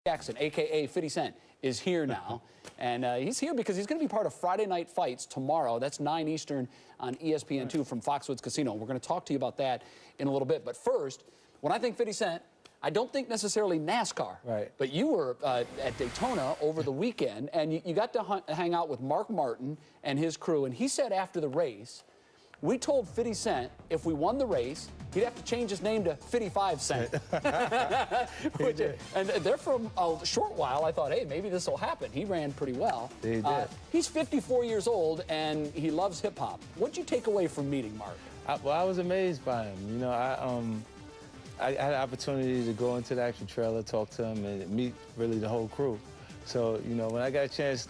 Jackson, a.k.a. 50 Cent, is here now. And he's here because he's going to be part of Friday Night Fights tomorrow. That's 9 Eastern on ESPN2 from Foxwoods Casino. We're going to talk to you about that in a little bit. But first, when I think 50 Cent, I don't think necessarily NASCAR. Right. But you were at Daytona over the weekend, and you got to hang out with Mark Martin and his crew. And he said after the race, we told 50 Cent if we won the race, he'd have to change his name to 55 Cent. And they're from a short while. I thought, hey, maybe this will happen. He ran pretty well. He did. He's 54 years old, and he loves hip-hop. What'd you take away from meeting Mark? Well, I was amazed by him. You know, I had an opportunity to go into the actual trailer, talk to him, and meet really the whole crew. So, you know, when I got a chance,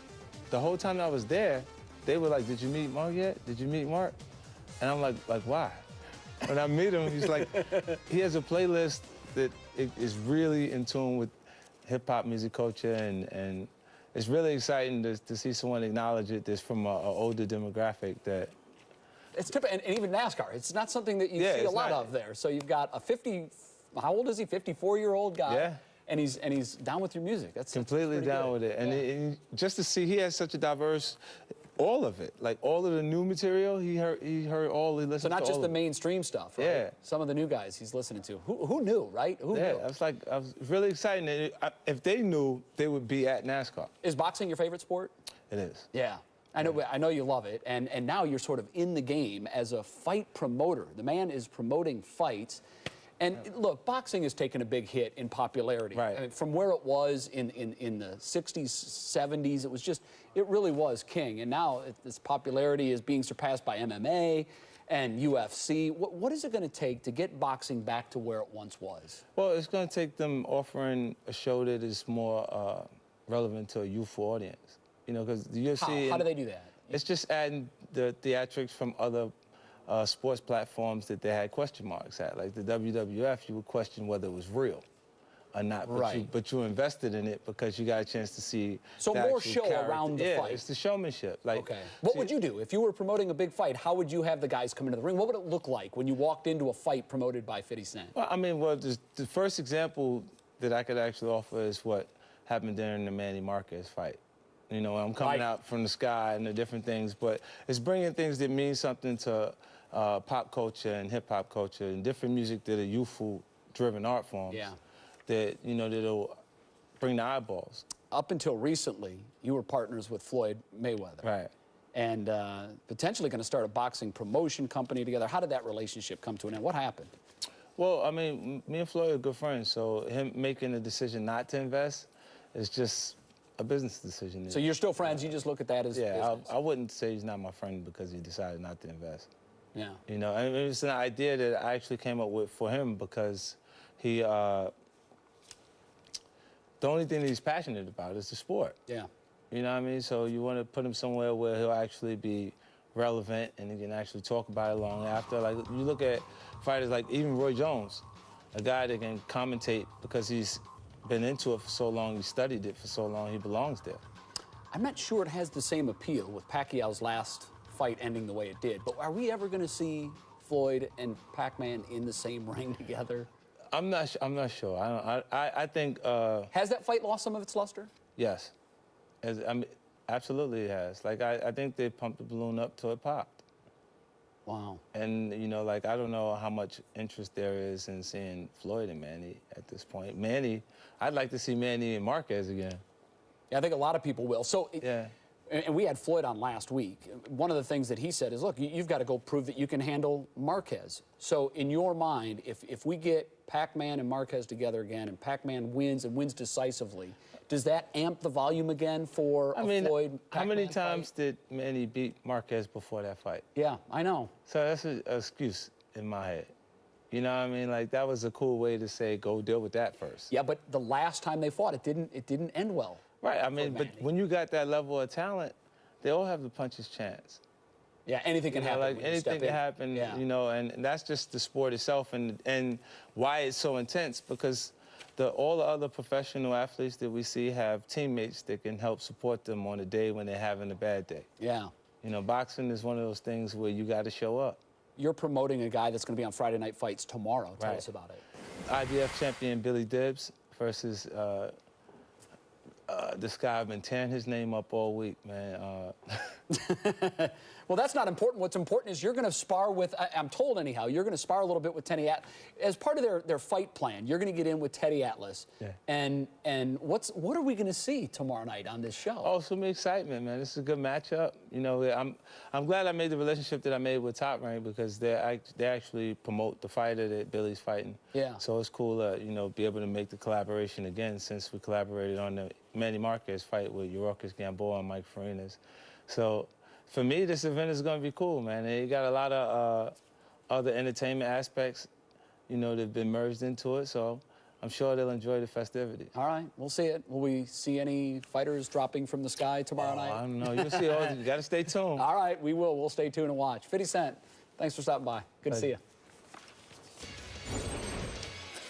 the whole time I was there, they were like, did you meet Mark yet? Did you meet Mark? And I'm like why? When I meet him, he's like, he has a playlist that is really in tune with hip-hop music culture, and it's really exciting to see someone acknowledge it. That's from an older demographic that... It's typical, and even NASCAR. It's not something that you see a lot of there. So you've got a how old is he? 54-year-old guy. Yeah. And he's down with your music. That's completely down with it. And just to see he has such a diverse, all of it, like all of the new material, he heard all, he listened to all. So not just the mainstream stuff, right? Yeah. Some of the new guys he's listening to. Who knew, right? Who knew? I was really excited. If they knew, they would be at NASCAR. Is boxing your favorite sport? It is. Yeah. I know you love it, and now you're sort of in the game as a fight promoter. The man is promoting fights. And look, boxing has taken a big hit in popularity. Right. I mean, from where it was in the 60s, 70s, it really was king. And now its popularity is being surpassed by MMA and UFC. What is it going to take to get boxing back to where it once was? Well, it's going to take them offering a show that is more relevant to a youthful audience. You know, because the UFC... How do they do that? It's just adding the theatrics from other sports platforms that they had question marks at. Like the WWF, you would question whether it was real or not. Right. But you invested in it because you got a chance to see so the more actual show character. around the fight. It's the showmanship. Like, okay. What would you do? If you were promoting a big fight, how would you have the guys come into the ring? What would it look like when you walked into a fight promoted by 50 Cent? Well, I mean, the first example that I could actually offer is what happened during the Manny Marquez fight. You know, I'm coming out from the sky and the different things, but it's bringing things that mean something to pop culture and hip-hop culture and different music that are youthful-driven art forms that, you know, that'll bring the eyeballs. Up until recently, you were partners with Floyd Mayweather. Right. And potentially going to start a boxing promotion company together. How did that relationship come to an end? What happened? Well, I mean, me and Floyd are good friends, so him making the decision not to invest is just a business decision. So you're still friends, you just look at that as business? I wouldn't say he's not my friend because he decided not to invest. Yeah. You know, and it's an idea that I actually came up with for him because he, the only thing that he's passionate about is the sport. Yeah. You know what I mean? So you want to put him somewhere where he'll actually be relevant and he can actually talk about it long after. Like, you look at fighters like even Roy Jones, a guy that can commentate because he's been into it for so long, he studied it for so long, he belongs there. I'm not sure it has the same appeal with Pacquiao's last fight ending the way it did, but are we ever going to see Floyd and Pac-Man in the same ring together? I'm not sure. I think... has that fight lost some of its luster? Yes. I mean, absolutely it has. Like, I think they pumped the balloon up till it popped. Wow. And, you know, like, I don't know how much interest there is in seeing Floyd and Manny at this point. Manny, I'd like to see Manny and Marquez again. Yeah, I think a lot of people will. So, yeah. And we had Floyd on last week. One of the things that he said is, look, you've got to go prove that you can handle Marquez. So in your mind, if we get Pac-Man and Marquez together again and Pac-Man wins and wins decisively, does that amp the volume again for Floyd? How many times did Manny beat Marquez before that fight? Yeah, I know. So that's an excuse in my head. You know what I mean? Like, that was a cool way to say, go deal with that first. Yeah, but the last time they fought, it didn't end well. Right, I mean, but when you got that level of talent, they all have the puncher's chance. Yeah, anything can happen. Like, anything can happen, you know, and that's just the sport itself and why it's so intense, because all the other professional athletes that we see have teammates that can help support them on a day when they're having a bad day. Yeah. You know, boxing is one of those things where you got to show up. You're promoting a guy that's going to be on Friday Night Fights tomorrow. Tell us about it. IBF champion Billy Dibbs versus This guy, I've been tearing his name up all week, man. Well, that's not important. What's important is you're going to spar with, I'm told anyhow, you're going to spar a little bit with Teddy Atlas. As part of their fight plan, you're going to get in with Teddy Atlas. Yeah. And what are we going to see tomorrow night on this show? Oh, some excitement, man. This is a good matchup. You know, I'm glad I made the relationship that I made with Top Rank because they actually promote the fighter that Billy's fighting. Yeah. So it's cool to, you know, be able to make the collaboration again since we collaborated on the Manny Marquez fight with Yorkis Gamboa and Mike Farinas. So for me, this event is going to be cool, man. They got a lot of other entertainment aspects, you know, that have been merged into it. So I'm sure they'll enjoy the festivities. All right, we'll see it. Will we see any fighters dropping from the sky tomorrow night? I don't know. You'll see all. You got to stay tuned. All right, we will. We'll stay tuned and watch. 50 Cent, thanks for stopping by. Good to see you.